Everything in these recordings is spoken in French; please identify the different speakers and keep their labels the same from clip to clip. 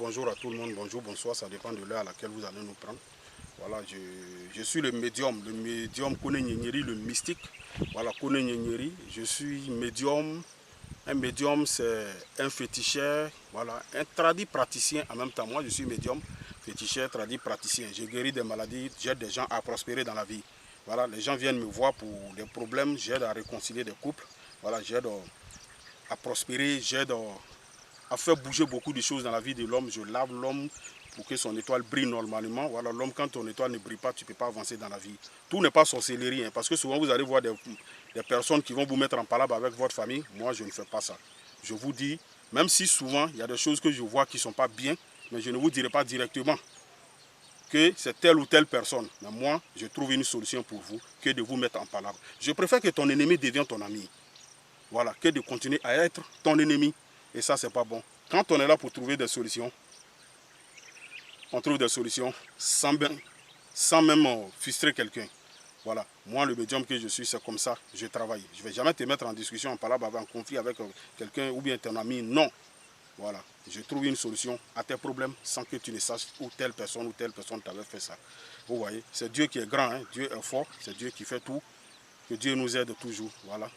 Speaker 1: bonjour à tout le monde, bonjour, bonsoir, ça dépend de l'heure à laquelle vous allez nous prendre. Voilà, je suis le médium Kone Nyenyeri, le mystique. Voilà, Kone Nyenyeri, je suis médium. Un médium, c'est un féticheur, voilà, un tradit praticien en même temps. Moi, je suis médium, féticheur, tradit praticien. Je guéris des maladies, j'aide des gens à prospérer dans la vie. Voilà, les gens viennent me voir pour des problèmes, j'aide à réconcilier des couples. Voilà, j'aide à prospérer, j'aide à faire bouger beaucoup de choses dans la vie de l'homme. Je lave l'homme pour que son étoile brille normalement. Voilà, l'homme, quand ton étoile ne brille pas, tu ne peux pas avancer dans la vie. Tout n'est pas sorcellerie, hein, parce que souvent vous allez voir des personnes qui vont vous mettre en palabre avec votre famille. Moi, je ne fais pas ça. Je vous dis, même si souvent, il y a des choses que je vois qui ne sont pas bien, mais je ne vous dirai pas directement que c'est telle ou telle personne. Mais moi, je trouve une solution pour vous que de vous mettre en palabre. Je préfère que ton ennemi devienne ton ami. Voilà, que de continuer à être ton ennemi. Et ça, c'est pas bon. Quand on est là pour trouver des solutions, on trouve des solutions sans même frustrer quelqu'un. Voilà, moi, le médium que je suis, c'est comme ça, je travaille. Je ne vais jamais te mettre en discussion, en palabre, en conflit avec quelqu'un ou bien ton ami. Non. Voilà, je trouve une solution à tes problèmes sans que tu ne saches où telle personne t'avait fait ça. Vous voyez, c'est Dieu qui est grand, hein? Dieu est fort, c'est Dieu qui fait tout. Que Dieu nous aide toujours. Voilà.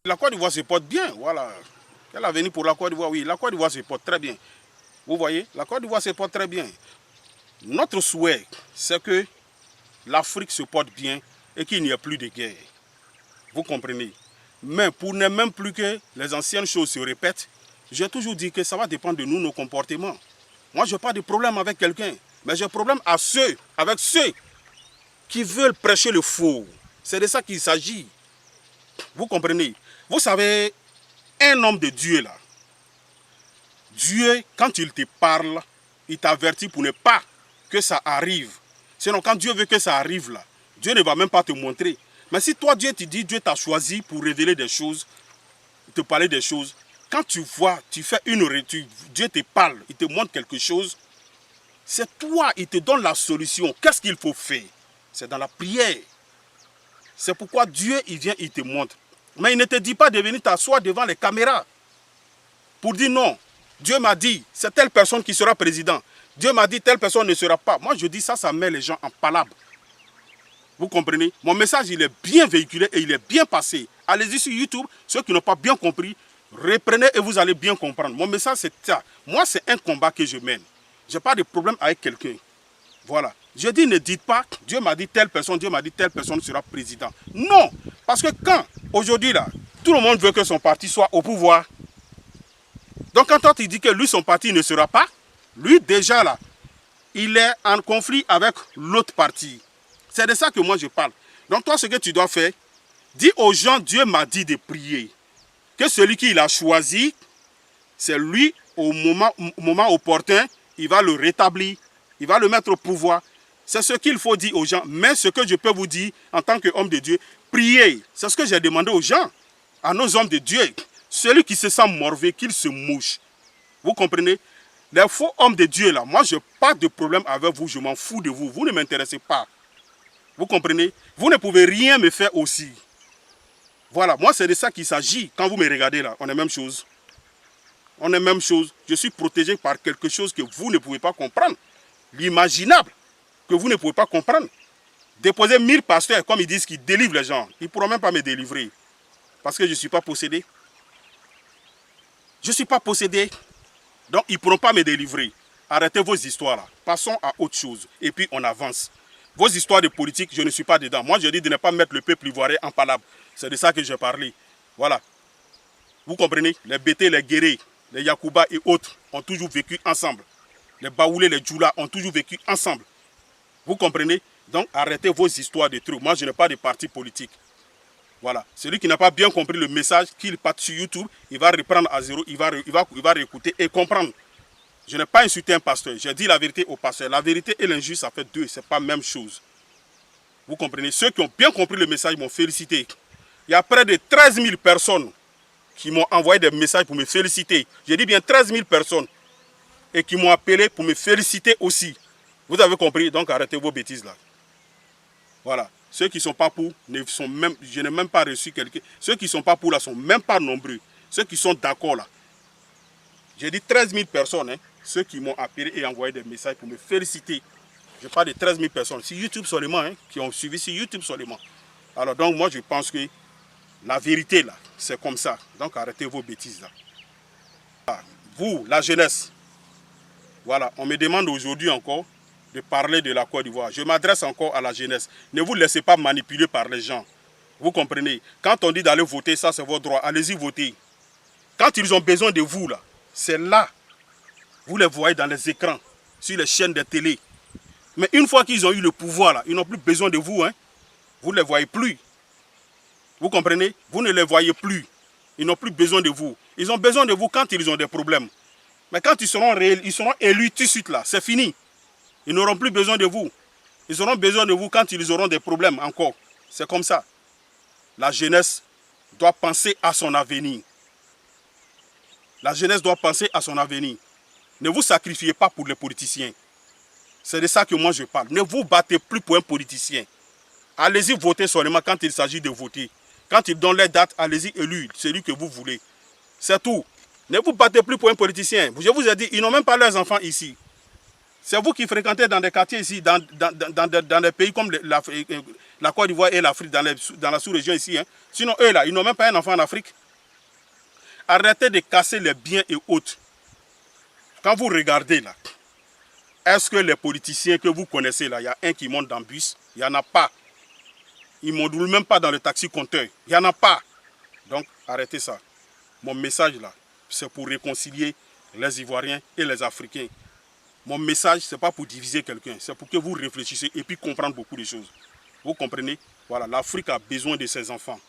Speaker 1: La Côte d'Ivoire se porte bien, voilà. Quel avenir pour la Côte d'Ivoire? Oui, la Côte d'Ivoire se porte très bien. Vous voyez, la Côte d'Ivoire se porte très bien. Notre souhait, c'est que l'Afrique se porte bien et qu'il n'y ait plus de guerre. Vous comprenez? Mais pour ne même plus que les anciennes choses se répètent, j'ai toujours dit que ça va dépendre de nous, nos comportements. Moi, je n'ai pas de problème avec quelqu'un, mais j'ai problème avec ceux qui veulent prêcher le faux. C'est de ça qu'il s'agit. Vous comprenez? Vous savez, un homme de Dieu là, Dieu, quand il te parle, il t'avertit pour ne pas que ça arrive. Sinon, quand Dieu veut que ça arrive là, Dieu ne va même pas te montrer. Mais si toi, Dieu te dit, Dieu t'a choisi pour révéler des choses, te parler des choses, quand tu vois, tu fais Dieu te parle, il te montre quelque chose, c'est toi, il te donne la solution. Qu'est-ce qu'il faut faire? C'est dans la prière. C'est pourquoi Dieu, il vient, il te montre. Mais il ne te dit pas de venir t'asseoir devant les caméras pour dire non. Dieu m'a dit, c'est telle personne qui sera président. Dieu m'a dit, telle personne ne sera pas. Moi, je dis ça, ça met les gens en palabre. Vous comprenez? Mon message, il est bien véhiculé et il est bien passé. Allez-y sur YouTube. Ceux qui n'ont pas bien compris, reprenez et vous allez bien comprendre. Mon message, c'est ça. Moi, c'est un combat que je mène. Je n'ai pas de problème avec quelqu'un. Voilà. Je dis, ne dites pas, Dieu m'a dit telle personne sera président. Non. Parce que quand, aujourd'hui, là, tout le monde veut que son parti soit au pouvoir. Donc, quand toi, tu dis que lui, son parti ne sera pas, lui, déjà, là, il est en conflit avec l'autre parti. C'est de ça que moi, je parle. Donc, toi, ce que tu dois faire, dis aux gens, Dieu m'a dit de prier. Que celui qu'il a choisi, c'est lui, au moment opportun, il va le rétablir, il va le mettre au pouvoir. C'est ce qu'il faut dire aux gens. Mais ce que je peux vous dire, en tant qu'homme de Dieu, priez. C'est ce que j'ai demandé aux gens, à nos hommes de Dieu. Celui qui se sent morvé, qu'il se mouche. Vous comprenez? Les faux hommes de Dieu, là, moi, je n'ai pas de problème avec vous, je m'en fous de vous. Vous ne m'intéressez pas. Vous comprenez? Vous ne pouvez rien me faire aussi. Voilà, moi, c'est de ça qu'il s'agit. Quand vous me regardez, là, on est même chose. On est même chose. Je suis protégé par quelque chose que vous ne pouvez pas comprendre. L'imaginable que vous ne pouvez pas comprendre. Déposer 1000 pasteurs, comme ils disent qu'ils délivrent les gens. Ils ne pourront même pas me délivrer. Parce que je ne suis pas possédé. Je ne suis pas possédé. Donc, ils ne pourront pas me délivrer. Arrêtez vos histoires là. Passons à autre chose. Et puis, on avance. Vos histoires de politique, je ne suis pas dedans. Moi, je dis de ne pas mettre le peuple ivoirien en palabre. C'est de ça que j'ai parlé. Voilà. Vous comprenez? Les Bété, les Guéré, les Yakuba et autres ont toujours vécu ensemble. Les Baoulé, les Djoula ont toujours vécu ensemble. Vous comprenez? Donc, arrêtez vos histoires de trucs. Moi, je n'ai pas de parti politique. Voilà. Celui qui n'a pas bien compris le message, qu'il parte sur YouTube, il va reprendre à zéro, il va réécouter et comprendre. Je n'ai pas insulté un pasteur. J'ai dit la vérité au pasteur. La vérité et l'injuste, ça fait deux. Ce n'est pas la même chose. Vous comprenez? Ceux qui ont bien compris le message m'ont félicité. Il y a près de 13 000 personnes qui m'ont envoyé des messages pour me féliciter. J'ai dit bien 13 000 personnes. Et qui m'ont appelé pour me féliciter aussi. Vous avez compris? Donc arrêtez vos bêtises là. Voilà. Ceux qui ne sont pas pour, je n'ai même pas reçu quelqu'un. Ceux qui ne sont pas pour là sont même pas nombreux. Ceux qui sont d'accord là. J'ai dit 13 000 personnes, hein, ceux qui m'ont appelé et envoyé des messages pour me féliciter. Je parle de 13 000 personnes, sur YouTube seulement, hein, qui ont suivi sur YouTube seulement. Alors donc moi je pense que la vérité là, c'est comme ça. Donc arrêtez vos bêtises là. Vous, la jeunesse, voilà, on me demande aujourd'hui encore de parler de la Côte d'Ivoire. Je m'adresse encore à la jeunesse. Ne vous laissez pas manipuler par les gens. Vous comprenez? Quand on dit d'aller voter, ça c'est votre droit. Allez-y voter. Quand ils ont besoin de vous là, c'est là. Vous les voyez dans les écrans, sur les chaînes de télé. Mais une fois qu'ils ont eu le pouvoir là, ils n'ont plus besoin de vous. Hein. Vous ne les voyez plus. Vous comprenez? Vous ne les voyez plus. Ils n'ont plus besoin de vous. Ils ont besoin de vous quand ils ont des problèmes. Mais quand ils seront élus tout de suite là, c'est fini. Ils n'auront plus besoin de vous. Ils auront besoin de vous quand ils auront des problèmes encore. C'est comme ça. La jeunesse doit penser à son avenir. La jeunesse doit penser à son avenir. Ne vous sacrifiez pas pour les politiciens. C'est de ça que moi je parle. Ne vous battez plus pour un politicien. Allez-y voter seulement quand il s'agit de voter. Quand ils donnent les dates, allez-y élire celui que vous voulez. C'est tout. Ne vous battez plus pour un politicien. Je vous ai dit, ils n'ont même pas leurs enfants ici. C'est vous qui fréquentez dans des quartiers ici, dans des pays comme la Côte d'Ivoire et l'Afrique, dans la sous-région ici. Hein. Sinon, eux là, ils n'ont même pas un enfant en Afrique. Arrêtez de casser les biens et autres. Quand vous regardez là, est-ce que les politiciens que vous connaissez là, il y a un qui monte dans le bus? Il n'y en a pas. Ils ne modulent même pas dans le taxi-compteur. Il n'y en a pas. Donc, arrêtez ça. Mon message là, c'est pour réconcilier les Ivoiriens et les Africains. Mon message, ce n'est pas pour diviser quelqu'un. C'est pour que vous réfléchissiez et puis comprendre beaucoup de choses. Vous comprenez? Voilà, l'Afrique a besoin de ses enfants.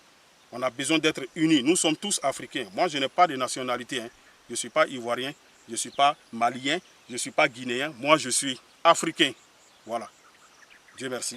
Speaker 1: On a besoin d'être unis. Nous sommes tous Africains. Moi, je n'ai pas de nationalité. Hein. Je ne suis pas Ivoirien. Je ne suis pas Malien. Je ne suis pas Guinéen. Moi, je suis Africain. Voilà. Dieu merci.